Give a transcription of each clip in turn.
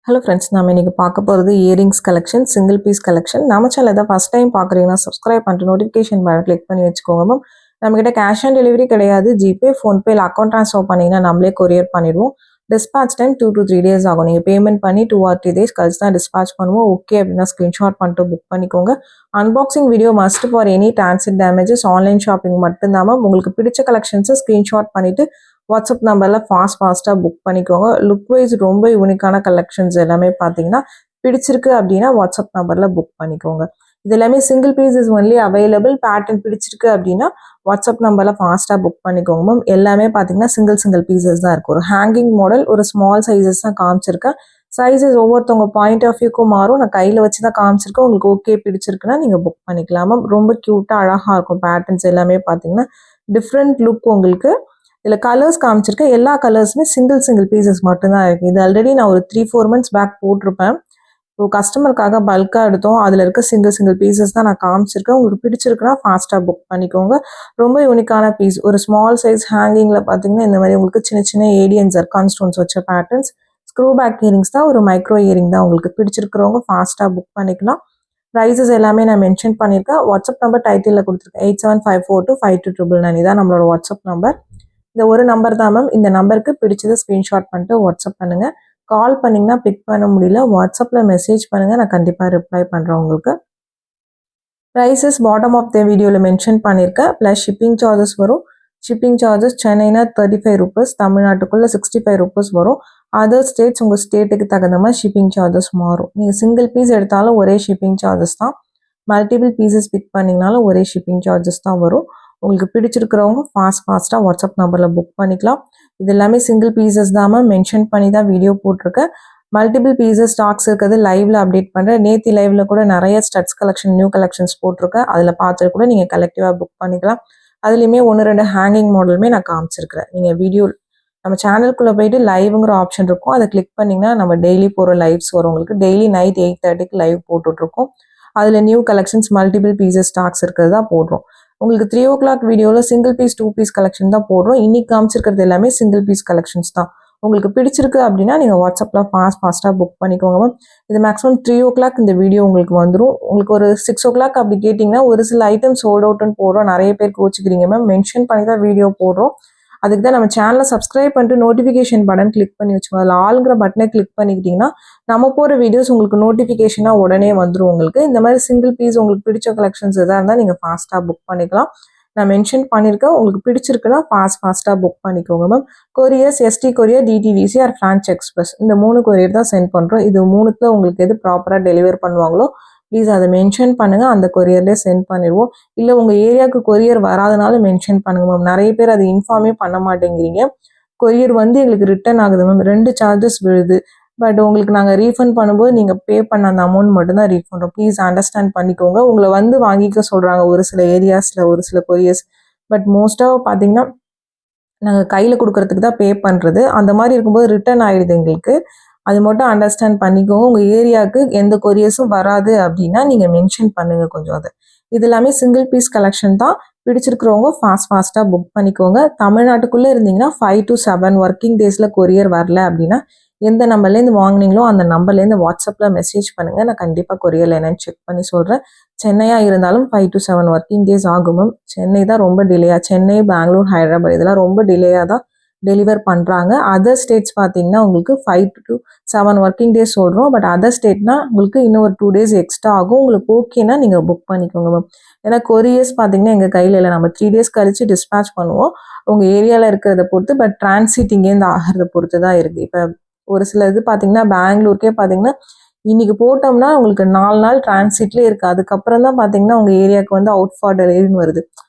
Hello friends, நம்ம இன்றைக்கி பார்க்க போகிறது earrings collection, single piece collection. நம்ம சேனல் தான் ஃபஸ்ட் டைம் பார்க்குறீங்கன்னா சப்ஸ்கிரைப் பண்ணிட்டு நோட்டிஃபிகேஷன் பட்டன் கிளிக் பண்ணி வச்சுக்கோங்க மேம். நம்மக்கிட்ட கேஷ் ஆன் டெலிவரி கிடையாது. ஜிபே, ஃபோன்பே இல்லை அக்கௌண்ட் ட்ரான்ஸ்ஃபர் பண்ணிங்கன்னா நம்மளே கொரியர் பண்ணிடுவோம். டிஸ்பேச் டைம் 2 to 3 days ஆகும். நீங்கள் பேமெண்ட் பண்ணி 2 or 3 days கழிச்சு தான் டிஸ்பேச் பண்ணுவோம். ஓகே அப்படின்னா ஸ்க்ரீன்ஷாட் பண்ணிட்டு புக் பண்ணிக்கோங்க. Unboxing video must for any transit damages. Online shopping மட்டும்தான் மேம். உங்களுக்கு பிடிச்ச கலெக்ஷன்ஸை ஸ்க்ரீன்ஷாட் பண்ணிவிட்டு வாட்ஸ்அப் நம்பரில் ஃபாஸ்ட்டாக புக் பண்ணிக்கோங்க. லுக் வைஸ் ரொம்ப யூனிக்கான கலெக்ஷன்ஸ் எல்லாமே பார்த்தீங்கன்னா பிடிச்சிருக்கு அப்படின்னா வாட்ஸ்அப் நம்பரில் புக் பண்ணிக்கோங்க. இது எல்லாமே single piece is only available. Pattern பிடிச்சிருக்கு அப்படின்னா வாட்ஸ்அப் நம்பரில் ஃபாஸ்ட்டாக புக் பண்ணிக்கோங்க மேம். எல்லாமே பார்த்தீங்கன்னா சிங்கிள் பீசஸ் தான் இருக்கும். ஒரு ஹேங்கிங் மாடல், ஒரு ஸ்மால் சைஸஸ் தான் காமிச்சிருக்கேன். சைஸஸ் ஒவ்வொருத்தவங்க பாயிண்ட் ஆஃப் வியூக்கும் மாறும். நான் கையில் வச்சு தான் காமிச்சிருக்கேன். உங்களுக்கு ஓகே பிடிச்சிருக்குன்னா நீங்கள் புக் பண்ணிக்கலாம் மேம். ரொம்ப க்யூட்டாக அழகாக இருக்கும். பேட்டர்ன்ஸ் எல்லாமே பார்த்தீங்கன்னா டிஃப்ரெண்ட் லுக் உங்களுக்கு. இதில் கலர்ஸ் காமிச்சிருக்கேன். எல்லா கலர்ஸுமே சிங்கிள் பீசஸ் மட்டும்தான் இருக்குது. இது ஆல்ரெடி நான் ஒரு 3-4 months பேக் போட்டிருப்பேன். ஸோ கஸ்டமருக்காக பல்காக எடுத்தோம். அதில் இருக்க சிங்கிள் பீசஸ் தான் நான் காமிச்சிருக்கேன். உங்களுக்கு பிடிச்சிருக்குன்னா ஃபாஸ்ட்டாக புக் பண்ணிக்கோங்க. ரொம்ப யூனிக்கான பீஸ். ஒரு ஸ்மால் சைஸ் ஹேங்கிங்கில் பார்த்தீங்கன்னா இந்த மாதிரி உங்களுக்கு சின்ன ஏடியன் ஜர்கான் ஸ்டோன்ஸ் வச்ச பேட்டர்ன்ஸ். ஸ்க்ரூ பேக் இயரிங்ஸ் தான், ஒரு மைக்ரோ இயரிங் தான். உங்களுக்கு பிடிச்சிருக்கிறவங்க ஃபாஸ்ட்டாக புக் பண்ணிக்கலாம். ப்ரைஸஸ் எல்லாமே நான் மென்ஷன் பண்ணியிருக்கேன். வாட்ஸ்அப் நம்பர் டைட்டிலில் கொடுத்துருக்கேன். 8754252299 இதான் நம்மளோட வாட்ஸ்அப் நம்பர். இந்த ஒரு நம்பர் தான் மேம். இந்த நம்பருக்கு பிடிச்சதை ஸ்க்ரீன்ஷாட் பண்ணிட்டு வாட்ஸ்அப் பண்ணுங்கள். கால் பண்ணிங்கன்னா பிக் பண்ண முடியல, வாட்ஸ்அப்பில் மெசேஜ் பண்ணுங்கள். நான் கண்டிப்பாக ரிப்ளை பண்ணுறேன் உங்களுக்கு. ப்ரைஸஸ் பாட்டம் ஆஃப் த வீடியோவில் மென்ஷன் பண்ணியிருக்கேன். ப்ளஸ் ஷிப்பிங் சார்ஜஸ் வரும். ஷிப்பிங் சார்ஜஸ் சென்னைனா 35 rupees, தமிழ்நாட்டுக்குள்ளே 65 rupees வரும். அதர் ஸ்டேட்ஸ் உங்கள் ஸ்டேட்டுக்கு தகுந்த மாதிரி ஷிப்பிங் சார்ஜஸ் மாறும். நீங்கள் சிங்கிள் பீஸ் எடுத்தாலும் ஒரே ஷிப்பிங் சார்ஜஸ் தான். மல்டிபிள் பீசஸ் பிக் பண்ணிங்கனாலும் ஒரே ஷிப்பிங் சார்ஜஸ் தான் வரும். உங்களுக்கு பிடிச்சிருக்கிறவங்க ஃபாஸ்ட்டாக வாட்ஸ்அப் நம்பரில் புக் பண்ணிக்கலாம். இது எல்லாமே சிங்கிள் பீசஸ் தான் மேம். மென்ஷன் பண்ணி தான் வீடியோ போட்டிருக்கேன். மல்டிபிள் பீசஸ் ஸ்டாக்ஸ் இருக்கிறது லைவில் அப்டேட் பண்ணுறேன். நேற்று லைவில் கூட நிறைய ஸ்டட்ஸ் கலெக்ஷன், நியூ கலெக்ஷன்ஸ் போட்டிருக்கேன். அதில் பார்த்துட்டு கூட நீங்கள் கலெக்டிவாக புக் பண்ணிக்கலாம். அதுலேயுமே 1-2 ஹேங்கிங் மாடலுமே நான் காமிச்சிருக்கிறேன். நீங்கள் வீடியோ நம்ம சேனலுக்குள்ளே போயிட்டு லைவுங்கிற ஆப்ஷன் இருக்கும். அதை கிளிக் பண்ணிங்கன்னா நம்ம டெய்லி போகிற லைவ்ஸ் வரும். உங்களுக்கு டெய்லி நைட் 8:30க்கு லைவ் போட்டுட்ருக்கோம். அதில் new collections multiple pieces stocks இருக்கிறது தான் போடுறோம். உங்களுக்கு 3 o'clock வீடியோவில் சிங்கிள் பீஸ் 2 piece கலெக்ஷன் தான் போடுறோம். இன்னைக்கு காமிச்சிருக்கிறது எல்லாமே சிங்கிள் பீஸ் கலெக்ஷன்ஸ் தான். உங்களுக்கு பிடிச்சிருக்கு அப்படின்னா நீங்கள் வாட்ஸ்அப்பில் ஃபாஸ்ட்டாக புக் பண்ணிக்கோங்க மேம். இது மேக்ஸிமம் 3 o'clock இந்த வீடியோ உங்களுக்கு வந்துடும். உங்களுக்கு ஒரு 6 o'clock அப்படி கேட்டிங்கன்னா ஒரு சில ஐட்டம் சோல்ட் அவுட்னு போடுறோம். நிறைய பேர் கோச்சிக்கிறீங்க மேம். மென்ஷன் பண்ணி தான் வீடியோ போடுறோம். அதுக்கு தான் நம்ம சேனலை சப்ஸ்கிரைப் பண்ணிட்டு நோட்டிஃபிகேஷன் பட்டன் கிளிக் பண்ணி வச்சுக்கோங்க. அதில் ஆளுங்கிற பட்டனை கிளிக் பண்ணிக்கிட்டிங்கன்னா நம்ம போகிற வீடியோஸ் உங்களுக்கு நோட்டிஃபிகேஷனாக உடனே வந்துடும். உங்களுக்கு இந்த மாதிரி சிங்கிள் பீஸ் உங்களுக்கு பிடிச்ச கலெக்ஷன்ஸ் எதாக இருந்தால் நீங்கள் ஃபாஸ்ட்டாக புக் பண்ணிக்கலாம். நான் மென்ஷன் பண்ணியிருக்கேன். உங்களுக்கு பிடிச்சிருக்குன்னா ஃபாஸ்ட்டாக புக் பண்ணிக்கோங்க ma'am. Couriers ST courier, DTDC or Franch express, இந்த 3 கொரியர் தான் சென்ட் பண்ணுறோம். இது 3த்தில் உங்களுக்கு எது ப்ராப்பராக டெலிவர் பண்ணுவாங்களோ ப்ளீஸ் அதை மென்ஷன் பண்ணுங்கள். அந்த கொரியர்லேயே சென்ட் பண்ணிடுவோம். இல்லை உங்கள் ஏரியாவுக்கு கொரியர் வராதனால மென்ஷன் பண்ணுங்கள் மேம். நிறைய பேர் அதை இன்ஃபார்மே பண்ண மாட்டேங்கிறீங்க. கொரியர் வந்து எங்களுக்கு ரிட்டர்ன் ஆகுது மேம். 2 சார்ஜஸ் விழுது. பட் உங்களுக்கு நாங்கள் ரீஃபண்ட் பண்ணும்போது நீங்கள் பே பண்ண அந்த அமௌண்ட் மட்டும்தான் ரீஃபண்ட் பண்ணுறோம். ப்ளீஸ் அண்டர்ஸ்டாண்ட் பண்ணிக்கோங்க. உங்களை வந்து வாங்கிக்க சொல்கிறாங்க ஒரு சில ஏரியாஸில் ஒரு சில கொரியர்ஸ். பட் மோஸ்ட்டாக பார்த்தீங்கன்னா நாங்கள் கையில் கொடுக்கறதுக்கு தான் பே பண்ணுறது. அந்த மாதிரி இருக்கும்போது ரிட்டர்ன் ஆகிடுது எங்களுக்கு. அது மட்டும் அண்டர்ஸ்டாண்ட் பண்ணிக்கோங்க. உங்கள் ஏரியாவுக்கு எந்த கொரியர்ஸும் வராது அப்படின்னா நீங்கள் மென்ஷன் பண்ணுங்கள் கொஞ்சம் அதை. இது எல்லாமே சிங்கிள் பீஸ் கலெக்ஷன் தான். பிடிச்சிருக்கிறவங்க ஃபாஸ்ட்டாக புக் பண்ணிக்கோங்க. தமிழ்நாட்டுக்குள்ளே இருந்தீங்கன்னா 5 to 7 working daysல கொரியர் வரல அப்படின்னா எந்த நம்பர்லேருந்து வாங்கினீங்களோ அந்த நம்பர்லேருந்து வாட்ஸ்அப்பில் மெசேஜ் பண்ணுங்கள். நான் கண்டிப்பாக கொரியரில் என்னென்னு செக் பண்ணி சொல்கிறேன். சென்னையாக இருந்தாலும் 5 to 7 working days ஆகும் மேம். சென்னை தான் ரொம்ப டிலேயாக, சென்னை, பெங்களூர், ஹைதராபாத் இதெல்லாம் ரொம்ப டிலேயாக தான் டெலிவர் பண்ணுறாங்க. அதர் ஸ்டேட்ஸ் பார்த்தீங்கன்னா உங்களுக்கு 5 to 7 working days சொல்கிறோம். பட் அதர் ஸ்டேட்னா உங்களுக்கு இன்னும் ஒரு 2 days எக்ஸ்ட்ரா ஆகும். உங்களுக்கு ஓகேனா நீங்கள் புக் பண்ணிக்கோங்க மேம். ஏன்னா கொரியர்ஸ் பார்த்தீங்கன்னா எங்கள் கையில் இல்லை. நம்ம 3 days கழிச்சு டிஸ்பேச் பண்ணுவோம். உங்கள் ஏரியாவில் இருக்கிறத பொறுத்து. பட் டிரான்சிட் இங்கேருந்து ஆகிறத பொறுத்து தான் இருக்குது. இப்போ ஒரு சில இது பார்த்தீங்கன்னா பெங்களூருக்கே பார்த்தீங்கன்னா இன்றைக்கி போட்டோம்னா உங்களுக்கு 4 நாள் டிரான்சிட்லேயே இருக்குது. அதுக்கப்புறம் தான் பார்த்தீங்கன்னா உங்கள் ஏரியாவுக்கு வந்து அவுட் ஃபார் டெலிவரின்னு வருது.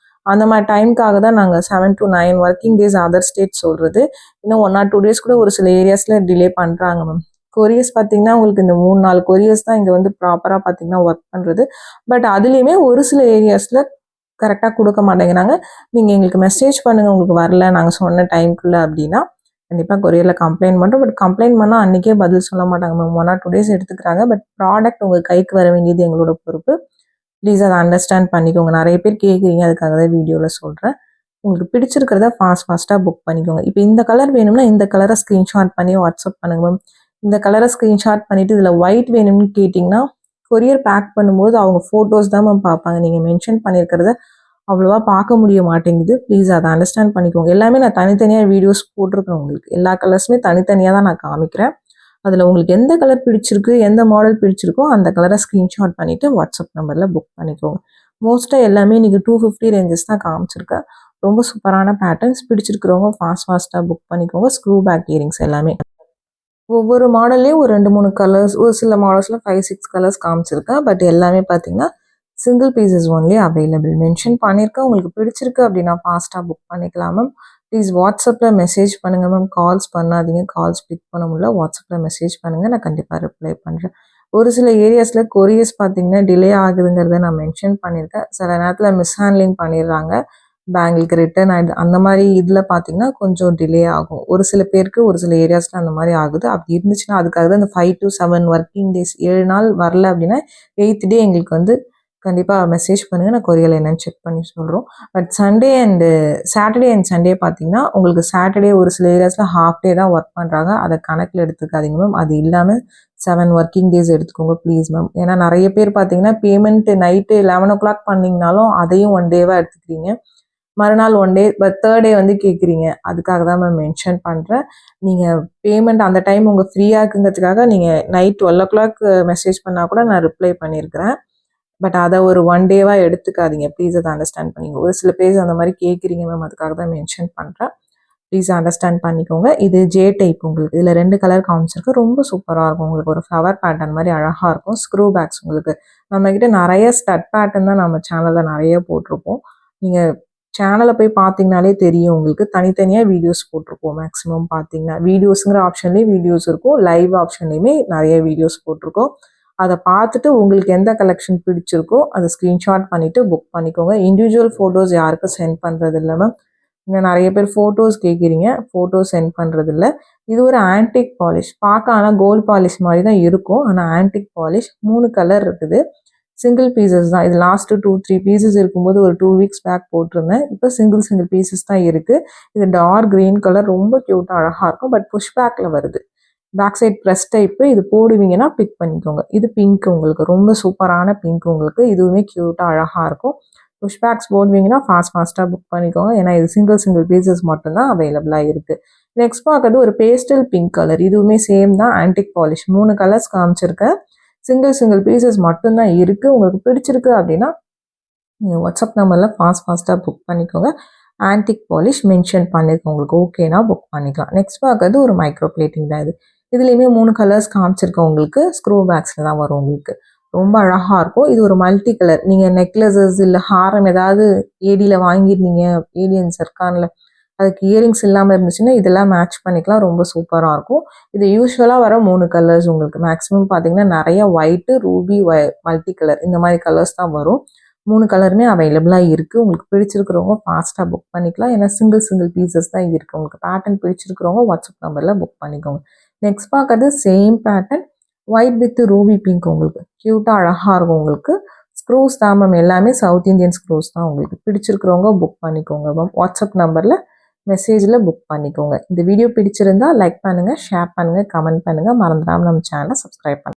அந்த மாதிரி டைமுக்காக தான் நாங்கள் 7 to 9 working days other state சொல்கிறது. இன்னும் 1 or 2 days கூட ஒரு சில ஏரியாஸில் டிலே பண்ணுறாங்க மேம். கொரியர்ஸ் பார்த்தீங்கன்னா உங்களுக்கு இந்த 3-4 கொரியர்ஸ் தான் இங்கே வந்து ப்ராப்பராக பார்த்தீங்கன்னா ஒர்க் பண்ணுறது. பட் அதுலேயுமே ஒரு சில ஏரியாஸில் கரெக்டாக கொடுக்க மாட்டேங்கிறாங்க. நீங்கள் எங்களுக்கு மெசேஜ் பண்ணுங்கள் உங்களுக்கு வரல நாங்கள் சொன்ன டைமுக்குள்ளே அப்படின்னா கண்டிப்பாக கொரியரில் கம்ப்ளைண்ட் பண்ணுறோம். பட் கம்ப்ளைண்ட் பண்ணால் அன்றைக்கே பதில் சொல்ல மாட்டாங்க மேம். 1 or 2 days எடுத்துக்கிறாங்க. பட் ப்ராடக்ட் உங்கள் கைக்கு வர வேண்டியது எங்களோட பொறுப்பு. ப்ளீஸ் அதை அண்டர்ஸ்டாண்ட் பண்ணிக்கோங்க. நிறைய பேர் கேட்குறீங்க, அதுக்காக தான் வீடியோவில் சொல்கிறேன். உங்களுக்கு பிடிச்சிருக்கிறத ஃபாஸ்ட்டாக புக் பண்ணிக்கோங்க. இப்போ இந்த கலர் வேணும்னா இந்த கலரை ஸ்க்ரீன்ஷாட் பண்ணி வாட்ஸ்அப் பண்ணுங்கள் மேம். இந்த கலரை ஸ்க்ரீன்ஷாட் பண்ணிவிட்டு இதில் ஒயிட் வேணும்னு கேட்டிங்கன்னா கொரியர் பேக் பண்ணும்போது அவங்க ஃபோட்டோஸ் தான் மேம் பார்ப்பாங்க. நீங்கள் மென்ஷன் பண்ணியிருக்கிறத அவ்வளோவா பார்க்க முடிய மாட்டேங்குது. ப்ளீஸ் அதை அண்டர்ஸ்டாண்ட் பண்ணிக்கோங்க. எல்லாமே நான் தனித்தனியாக வீடியோஸ் போட்டிருக்கேன் உங்களுக்கு. எல்லா கலர்ஸுமே தனித்தனியாக தான் நான் காமிக்கிறேன். அதில் உங்களுக்கு எந்த கலர் பிடிச்சிருக்கு, எந்த மாடல் பிடிச்சிருக்கோ அந்த கலரை ஸ்க்ரீன்ஷாட் பண்ணிவிட்டு வாட்ஸ்அப் நம்பரில் புக் பண்ணிக்கோங்க. மோஸ்ட்டாக எல்லாமே நீங்கள் 250 ரேஞ்சஸ் தான் காமிச்சிருக்கேன். ரொம்ப சூப்பரான பேட்டர்ன்ஸ். பிடிச்சிருக்கிறவங்க ஃபாஸ்ட்டாக புக் பண்ணிக்கோங்க. ஸ்க்ரூ பேக் இயரிங்ஸ் எல்லாமே ஒவ்வொரு மாடல்லையும் ஒரு 2-3 கலர்ஸ், ஒரு சில மாடல்ஸில் 5-6 கலர்ஸ் காமிச்சிருக்கேன். பட் எல்லாமே பார்த்தீங்கன்னா single pieces only available. Mention பண்ணியிருக்கேன். உங்களுக்கு பிடிச்சிருக்கு அப்படின்னா ஃபாஸ்ட்டாக புக் பண்ணிக்கலாம் மேம். ப்ளீஸ் வாட்ஸ்அப்பில் மெசேஜ் பண்ணுங்கள் மேம். கால்ஸ் பண்ணாதீங்க. கால்ஸ் பிக் பண்ண முடியல. வாட்ஸ்அப்பில் மெசேஜ் பண்ணுங்கள். நான் கண்டிப்பாக ரிப்ளை பண்ணுறேன். ஒரு சில ஏரியாஸில் கொரியர்ஸ் பார்த்தீங்கன்னா டிலே ஆகுதுங்கிறத நான் மென்ஷன் பண்ணியிருக்கேன். சில நேரத்தில் மிஸ்ஹேண்ட்லிங் பண்ணிடுறாங்க. பேங்குக்கு ரிட்டர்ன் ஆகிடுது. அந்த மாதிரி இதில் பார்த்தீங்கன்னா கொஞ்சம் டிலே ஆகும். ஒரு சில பேருக்கு ஒரு சில ஏரியாஸில் அந்த மாதிரி ஆகுது. அப்படி இருந்துச்சுன்னா அதுக்காக தான் இந்த 5 to 7 ஒர்க்கிங் டேஸ் 7 நாள் வரல அப்படின்னா 8th டே எங்களுக்கு வந்து கண்டிப்பாக மெசேஜ் பண்ணுங்கள். நான் கொரியரில் என்னென்னு செக் பண்ணி சொல்கிறோம். பட் சாட்டர்டே அண்ட் சண்டே பார்த்தீங்கன்னா உங்களுக்கு சாட்டர்டே ஒரு சில ஏரியாஸில் ஹாஃப் டே தான் ஒர்க் பண்ணுறாங்க. அதை கணக்கில் எடுத்துக்காதீங்க மேம். அது இல்லாமல் 7 ஒர்க்கிங் டேஸ் எடுத்துக்கோங்க ப்ளீஸ் மேம். ஏன்னா நிறைய பேர் பார்த்தீங்கன்னா பேமெண்ட்டு நைட்டு 11 o'clock பண்ணிங்கனாலும் அதையும் 1 டேவாக எடுத்துக்கிறீங்க. மறுநாள் 1 டே பட் 3rd டே வந்து கேட்குறீங்க. அதுக்காக தான் மேம் மென்ஷன் பண்ணுறேன். நீங்கள் பேமெண்ட் அந்த டைம் உங்கள் ஃப்ரீயாக இருக்குங்கிறதுக்காக நீங்கள் நைட் 12 o'clock மெசேஜ் பண்ணால் கூட நான் ரிப்ளை பண்ணியிருக்கிறேன். பட் அதை ஒரு 1 டேவாக எடுத்துக்காதீங்க. ப்ளீஸ் அதை அண்டர்ஸ்டாண்ட் பண்ணிங்க. ஒரு சில பேர் அந்த மாதிரி கேட்குறீங்க மேம். அதுக்காக தான் மென்ஷன் பண்ணுறேன். ப்ளீஸ் அண்டர்ஸ்டாண்ட் பண்ணிக்கோங்க. இது ஜே டைப் உங்களுக்கு. இதில் 2 கலர் காமிச்சிருக்கு. ரொம்ப சூப்பராக இருக்கும். உங்களுக்கு ஒரு ஃப்ளவர் பேட்டர்ன் மாதிரி அழகாக இருக்கும். ஸ்க்ரூ பேக்ஸ் உங்களுக்கு. நம்மக்கிட்ட நிறைய ஸ்டட் பேட்டர்ன் தான் நம்ம சேனலில் நிறைய போட்டிருப்போம். நீங்கள் சேனலை போய் பார்த்தீங்கனாலே தெரியும் உங்களுக்கு. தனித்தனியாக வீடியோஸ் போட்டிருக்கோம். மேக்ஸிமம் பார்த்தீங்கன்னா வீடியோஸுங்கிற ஆப்ஷன்லேயும் வீடியோஸ் இருக்கும். லைவ் ஆப்ஷன்லேயுமே நிறைய வீடியோஸ் போட்டிருக்கோம். அதை பார்த்துட்டு உங்களுக்கு எந்த கலெக்ஷன் பிடிச்சிருக்கோ அதை ஸ்க்ரீன்ஷாட் பண்ணிவிட்டு புக் பண்ணிக்கோங்க. இண்டிவிஜுவல் ஃபோட்டோஸ் யாருக்கும் சென்ட் பண்ணுறது இல்லை மேம். இன்னும் நிறைய பேர் ஃபோட்டோஸ் கேட்குறீங்க. ஃபோட்டோஸ் சென்ட் பண்ணுறதில்ல. இது ஒரு ஆன்டிக் பாலிஷ். பார்க்க ஆனால் கோல்ட் பாலிஷ் மாதிரி தான் இருக்கும். ஆனால் ஆன்டிக் பாலிஷ் 3 கலர் இருக்குது. சிங்கிள் பீசஸ் தான். இது லாஸ்ட்டு 2-3 பீசஸ் இருக்கும்போது ஒரு 2 வீக்ஸ் பேக் போட்டிருந்தேன். இப்போ சிங்கிள் பீசஸ் தான் இருக்குது. இது டார்க் க்ரீன் கலர். ரொம்ப க்யூட்டாக அழகாக இருக்கும். பட் புஷ் பேக்கில் வருது. Back side press type. இது போடுவீங்கன்னா பிக் பண்ணிக்கோங்க. இது பிங்க் உங்களுக்கு. ரொம்ப சூப்பரான பிங்க் உங்களுக்கு. இதுவுமே க்யூட்டாக அழகாக இருக்கும். புஷ் பேக்ஸ் போடுவீங்கன்னா ஃபாஸ்ட்டாக புக் பண்ணிக்கோங்க. ஏன்னா இது சிங்கிள் பீசஸ் மட்டும்தான் அவைலபிளாக இருக்குது. நெக்ஸ்ட் பார்க்கறது ஒரு பேஸ்டல் பிங்க் கலர். இதுவுமே சேம் தான். ஆன்டிக் பாலிஷ் 3 கலர்ஸ் காமிச்சிருக்கேன். சிங்கிள் பீசஸ் மட்டும்தான் இருக்குது. உங்களுக்கு பிடிச்சிருக்கு அப்படின்னா நீங்கள் வாட்ஸ்அப் நம்பரில் ஃபாஸ்ட்டாக புக் பண்ணிக்கோங்க. ஆன்டிக் பாலிஷ் மென்ஷன் பண்ணியிருக்கோம். உங்களுக்கு ஓகேனா புக் பண்ணிக்கலாம். நெக்ஸ்ட் பார்க்கறது ஒரு மைக்ரோ பிளேட்டிங் தான் இது. இதுலேயுமே 3 கலர்ஸ் காமிச்சிருக்கேன் உங்களுக்கு. ஸ்க்ரூ பேக்ஸில் தான் வரும் உங்களுக்கு. ரொம்ப அழகாக இருக்கும். இது ஒரு மல்டி கலர். நீங்கள் நெக்லஸஸ் இல்லை ஹாரம் ஏதாவது ஏடியில் வாங்கியிருந்தீங்க, ஏடியன் சர்க்கானில் அதுக்கு இயரிங்ஸ் இல்லாமல் இருந்துச்சுன்னா இதெல்லாம் மேட்ச் பண்ணிக்கலாம். ரொம்ப சூப்பராக இருக்கும். இது யூஸ்வலாக வர 3 கலர்ஸ் உங்களுக்கு. மேக்ஸிமம் பார்த்தீங்கன்னா நிறைய ஒயிட்டு, ரூபி, மல்டி கலர் இந்த மாதிரி கலர்ஸ் தான் வரும். 3 கலருமே அவைலபிளாக இருக்குது. உங்களுக்கு பிடிச்சிருக்கிறவங்க ஃபாஸ்ட்டாக புக் பண்ணிக்கலாம். ஏன்னா சிங்கிள் பீசஸ் தான் இருக்குது. உங்களுக்கு பேட்டர்ன் பிடிச்சிருக்கிறவங்க வாட்ஸ்அப் நம்பரில் புக் பண்ணிக்கோங்க. நெக்ஸ்ட் பார்க்கறது same pattern white with Ruby pink உங்களுக்கு. க்யூட்டாக அழகாக இருக்கும் உங்களுக்கு. ஸ்க்ரூஸ் தான் மேம். எல்லாமே சவுத் இந்தியன் ஸ்க்ரூஸ் தான் உங்களுக்கு. பிடிச்சிருக்கிறவங்க புக் பண்ணிக்கோங்க மேம். வாட்ஸ்அப் நம்பரில் மெசேஜில் புக் பண்ணிக்கோங்க. இந்த வீடியோ பிடிச்சிருந்தா லைக் பண்ணுங்கள், ஷேர் பண்ணுங்கள், கமெண்ட் பண்ணுங்கள். மறந்துடாமல் நம்ம சேனலை சப்ஸ்கிரைப் பண்ணுங்கள்.